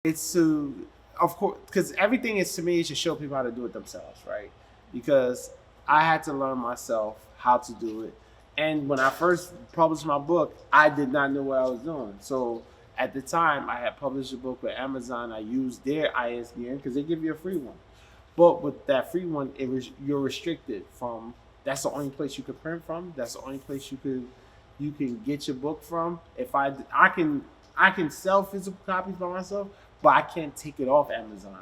It's to, of course, because everything is to me is to show people how to do it themselves, right? Because I had to learn myself how to do it. And when I first published my book, I did not know what I was doing. So at the time, I had published a book with Amazon. I used their ISBN because they give you a free one. But with that free one, it was you're restricted from. That's the only place you can print from. That's the only place you can get your book from. If I can sell physical copies by myself, but I can't take it off Amazon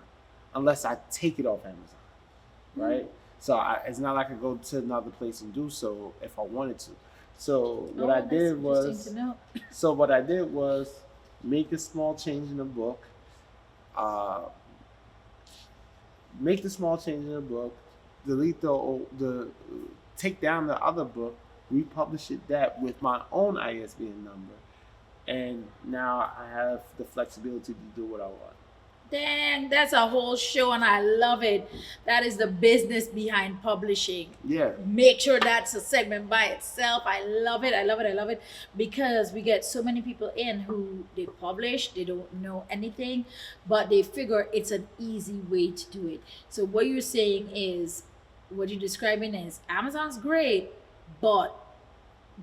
unless I take it off Amazon, right? So it's not like I go to another place and do so if I wanted to. So what I did was, make a small change in the book, uh, make the small change in the book, delete the take down the other book, republish it that with my own ISBN number, and now I have the flexibility to do what I want. Dang, that's a whole show and I love it. That is the business behind publishing. Yeah. Make sure that's a segment by itself. I love it. I love it. I love it because we get so many people in who they publish, they don't know anything, but they figure it's an easy way to do it. So what you're saying is what you're describing is Amazon's great, but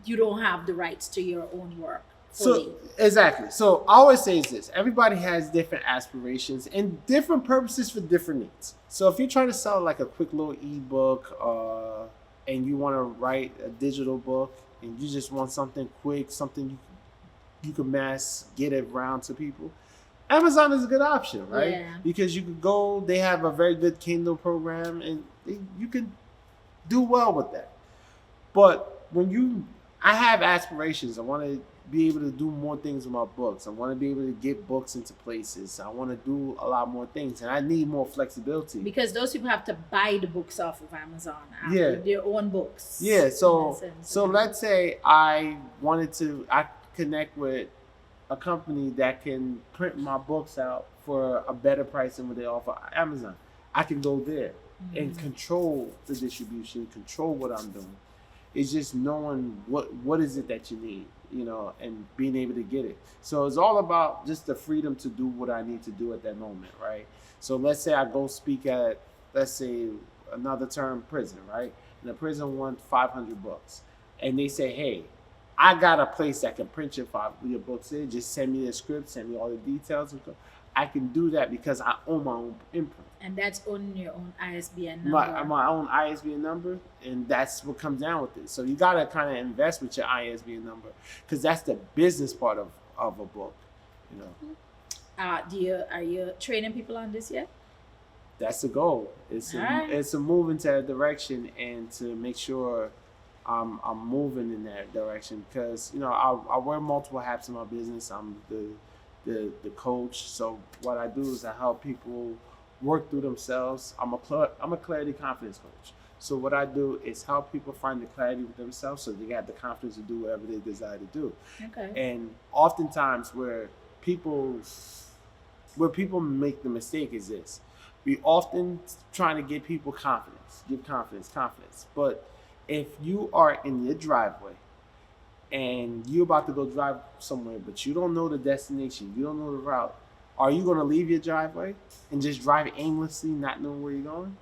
you don't have the rights to your own work fully. So exactly. So I always say is this: everybody has different aspirations and different purposes for different needs. So if you're trying to sell like a quick little ebook, and you want to write a digital book, and you just want something quick, something you can mass get it around to people, Amazon is a good option, right? Yeah. Because you could go. They have a very good Kindle program, and you can do well with that. But I have aspirations. I want to be able to do more things with my books. I want to be able to get books into places. I want to do a lot more things, and I need more flexibility. Because those people have to buy the books off of Amazon, Yeah. their own books. Yeah. in So that sense. so let's say I connect with a company that can print my books out for a better price than what they offer Amazon. I can go there and control the distribution, control what I'm doing. It's just knowing what is it that you need, and being able to get it. So it's all about just the freedom to do what I need to do at that moment, right? So let's say I go speak at, let's say, another term prison, right? And the prison wants 500 books, and they say, hey, I got a place that can print your books in. Just send me the script, send me all the details. I can do that because I own my own imprint. And that's on your own ISBN number. My own ISBN number, and that's what comes down with it. So you gotta kind of invest with your ISBN number because that's the business part of a book. Are you training people on this yet? That's the goal. Alright. It's a move into that direction and to make sure I'm moving in that direction because I wear multiple hats in my business. I'm the coach. So what I do is I help people work through themselves. I'm a clarity confidence coach. So what I do is help people find the clarity with themselves so they have the confidence to do whatever they desire to do. Okay. And oftentimes where people make the mistake is this. We often trying to give people confidence, give confidence. But if you are in your driveway and you're about to go drive somewhere, but you don't know the destination, you don't know the route, are you going to leave your driveway and just drive aimlessly, not knowing where you're going?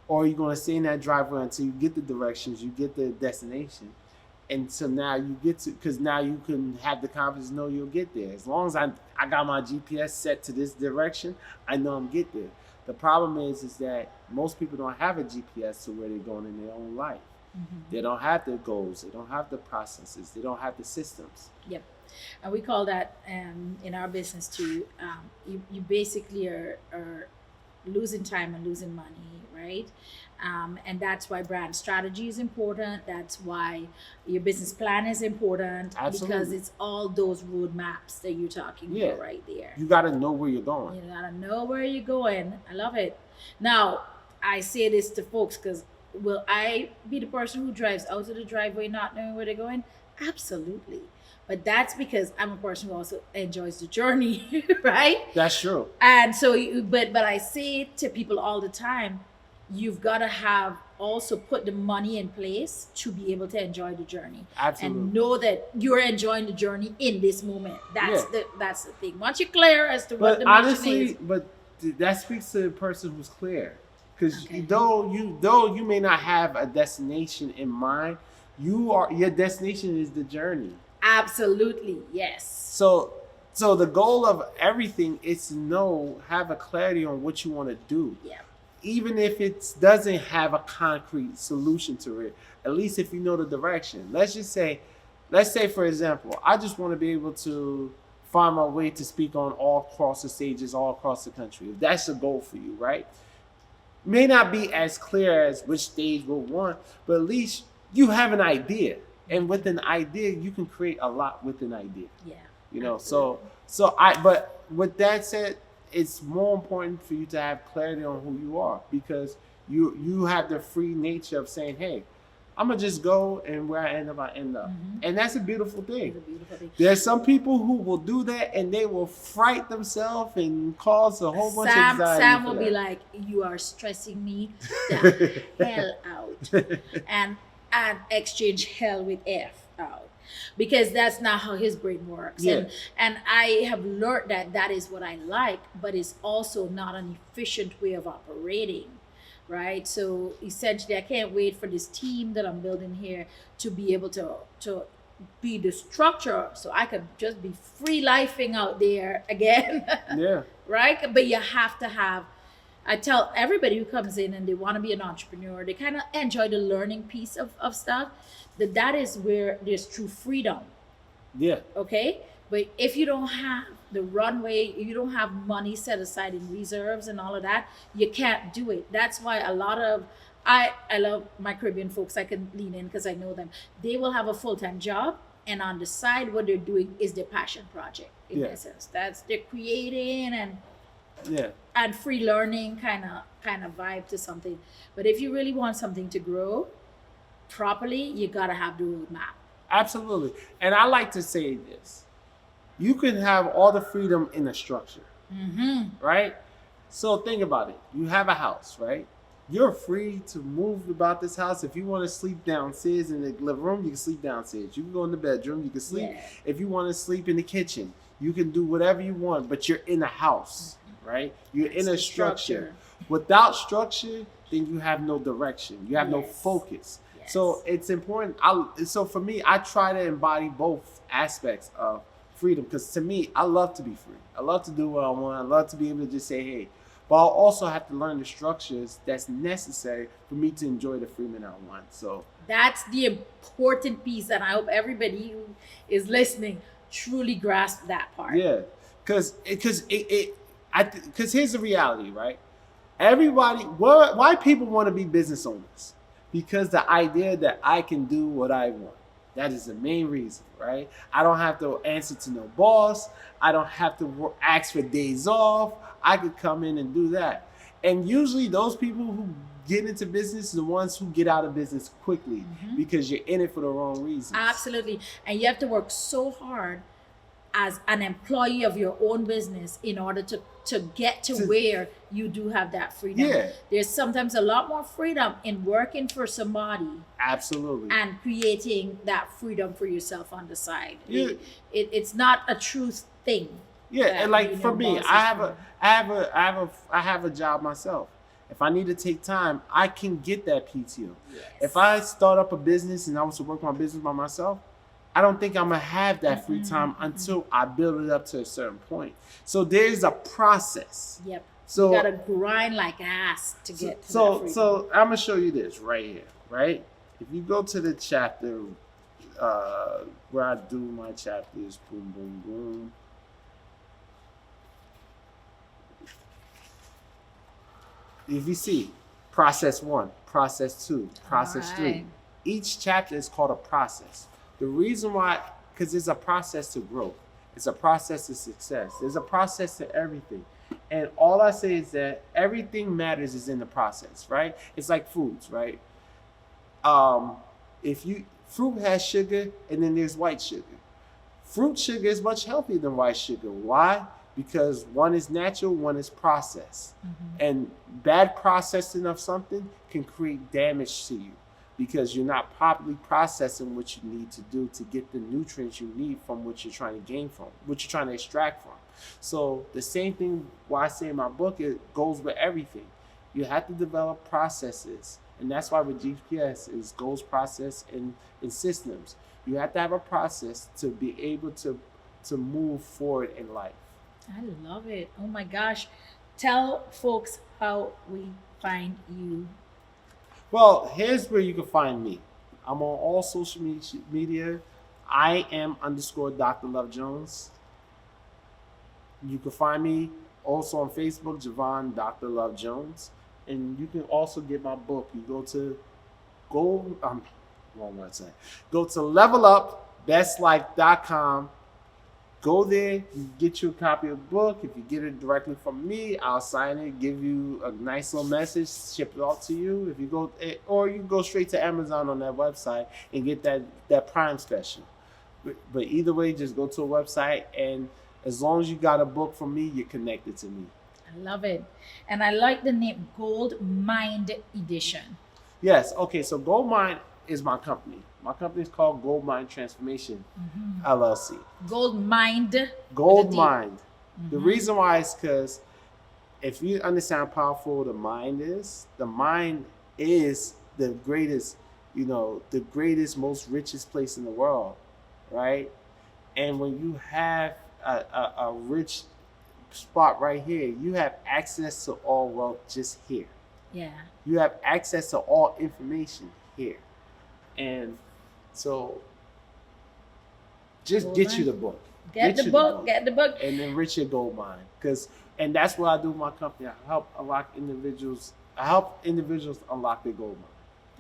Or are you going to stay in that driveway until you get the directions, you get the destination? And so now you get to, because now you can have the confidence to know you'll get there. As long as I got my GPS set to this direction, I know I'm get there. The problem is that most people don't have a GPS to where they're going in their own life. They don't have the goals. They don't have the processes. They don't have the systems. Yep. And we call that in our business too. You basically are losing time and losing money, right? And that's why brand strategy is important. That's why your business plan is important. Absolutely. Because it's all those roadmaps that you're talking about right there. You got to know where you're going. You gotta know where you're going. I love it. Now, I say this to folks because will I be the person who drives out of the driveway not knowing where they're going? Absolutely. But that's because I'm a person who also enjoys the journey, right? That's true. And so, but I say to people all the time, you've got to have also put the money in place to be able to enjoy the journey. Absolutely. And know that you're enjoying the journey in this moment. That's Yeah. that's the thing. Once you're clear as to what But the mission honestly, is. but that speaks to the person who's clear. Because Okay. though you may not have a destination in mind, your destination is the journey. Absolutely, yes. So the goal of everything is to have a clarity on what you want to do. Yeah. Even if it doesn't have a concrete solution to it, at least if you know the direction. Let's say for example, I just want to be able to find my way to speak on all across the stages, all across the country. If that's the goal for you, right? May not be as clear as which stage we'll want, but at least you have an idea. And with an idea, you can create a lot with an idea. Yeah. You know, absolutely. but with that said, it's more important for you to have clarity on who you are, because you have the free nature of saying, hey, I'm gonna just go, and where I end up, Mhm. and that's a beautiful thing. It's a beautiful thing. There's some people who will do that, and they will fright themselves and cause a whole bunch of anxiety. Sam for will be that. like, "You are stressing me the hell out," and exchange hell with F out, because that's not how his brain works. Yeah. And I have learned that is what I like, but it's also not an efficient way of operating. Right, so essentially, I can't wait for this team that I'm building here to be able to be the structure, so I could just be free lifing out there again. Yeah. Right, but you have to have. I tell everybody who comes in and they want to be an entrepreneur, they kind of enjoy the learning piece of stuff. That is where there's true freedom. Yeah. Okay, but if you don't have the runway, you don't have money set aside in reserves and all of that, you can't do it. That's why a lot of I love my Caribbean folks. I can lean in because I know them. They will have a full-time job, and on the side what they're doing is their passion project in Yeah. essence. That's they're creating Yeah. and free learning kind of vibe to something. But if you really want something to grow properly, you gotta have the roadmap. Absolutely. And I like to say this. You can have all the freedom in a structure, right? So think about it. You have a house, right? You're free to move about this house. If you want to sleep downstairs in the living room, you can sleep downstairs. You can go in the bedroom, you can sleep. Yeah. If you want to sleep in the kitchen, you can do whatever you want, but you're in a house, right? You're in a It's structure. Without structure, then you have no direction. You have no Yes. focus. Yes. So it's important. So for me, I try to embody both aspects of freedom, because to me, I love to be free. I love to do what I want. I love to be able to just say, hey, but I'll also have to learn the structures that's necessary for me to enjoy the freedom I want. So That's the important piece, and I hope everybody who is listening truly grasp that part. yeah, because here's the reality, right? Everybody, why people want to be business owners? Because the idea that I can do what I want. That is the main reason, right? I don't have to answer to no boss. I don't have to ask for days off. I could come in and do that. And usually those people who get into business are the ones who get out of business quickly, because you're in it for the wrong reasons. Absolutely. And you have to work so hard as an employee of your own business in order to get to where you do have that freedom. Yeah. There's sometimes a lot more freedom in working for somebody Absolutely. and creating that freedom for yourself on the side. Yeah. It's not a truth thing. Yeah, that, and like you for know, me, bosses I have a job myself. If I need to take time, I can get that PTO. Yes. If I start up a business and I was to work my business by myself, I don't think I'm gonna have that free time until I build it up to a certain point. So there's a process. Yep. So You gotta grind like ass to get to that so freedom. so I'm gonna show you this right here, right? If you go to the chapter where I do my chapters, boom, boom, boom. If you see process 1, process 2, process 3, Alright. each chapter is called a process. The reason why, because it's a process to growth. It's a process to success. There's a process to everything. And all I say is that everything matters is in the process, right? It's like foods, right? Fruit has sugar and then there's white sugar. Fruit sugar is much healthier than white sugar. Why? because one is natural, one is processed. And bad processing of something can create damage to you because you're not properly processing what you need to do to get the nutrients you need from what you're trying to gain from, what you're trying to extract from. So the same thing why I say in my book, it goes with everything. You have to develop processes. And that's why with GPS is goals, process, and systems. You have to have a process to be able to move forward in life. I love it. Oh my gosh. Tell folks how we find you. Well, here's where you can find me. I'm on all social media. I am _ Dr. Love Jones. You can find me also on Facebook, Javone Dr. Love Jones. And you can also get my book. You go to go to levelupbestlife.com. Go there, you get you a copy of the book. If you get it directly from me, I'll sign it, give you a nice little message, ship it off to you. If you go, or you can go straight to Amazon on that website and get that Prime special. But either way, just go to a website, and as long as you got a book from me, you're connected to me. I love it. And I like the name Goldmind Edition. Yes. Okay. So Goldmind is my company. My company is called Goldmind Transformation LLC. Goldmind. Goldmind. The reason why is because if you understand how powerful the mind is the greatest, the greatest, most richest place in the world, right? And when you have a rich spot right here, you have access to all wealth just here. Yeah. You have access to all information here. And so just get you the book. Get the book. And enrich your gold mine. And that's what I do with my company. I help individuals unlock their gold mine.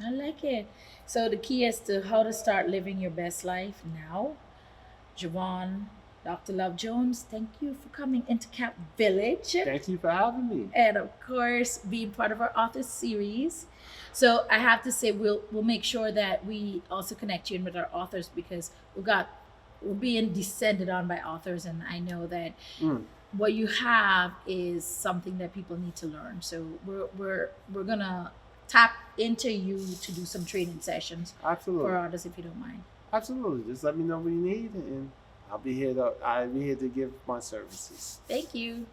I like it. So the key is to how to start living your best life now. Javone, Dr. Love Jones, thank you for coming into Camp Village. Thank you for having me. And of course, being part of our author series. So I have to say, we'll make sure that we also connect you in with our authors, because we're being descended on by authors, and I know that what you have is something that people need to learn. So we're gonna tap into you to do some training sessions. Absolutely. For authors, if you don't mind. Absolutely. Just let me know what you need, and I'll be here to give my services. Thank you.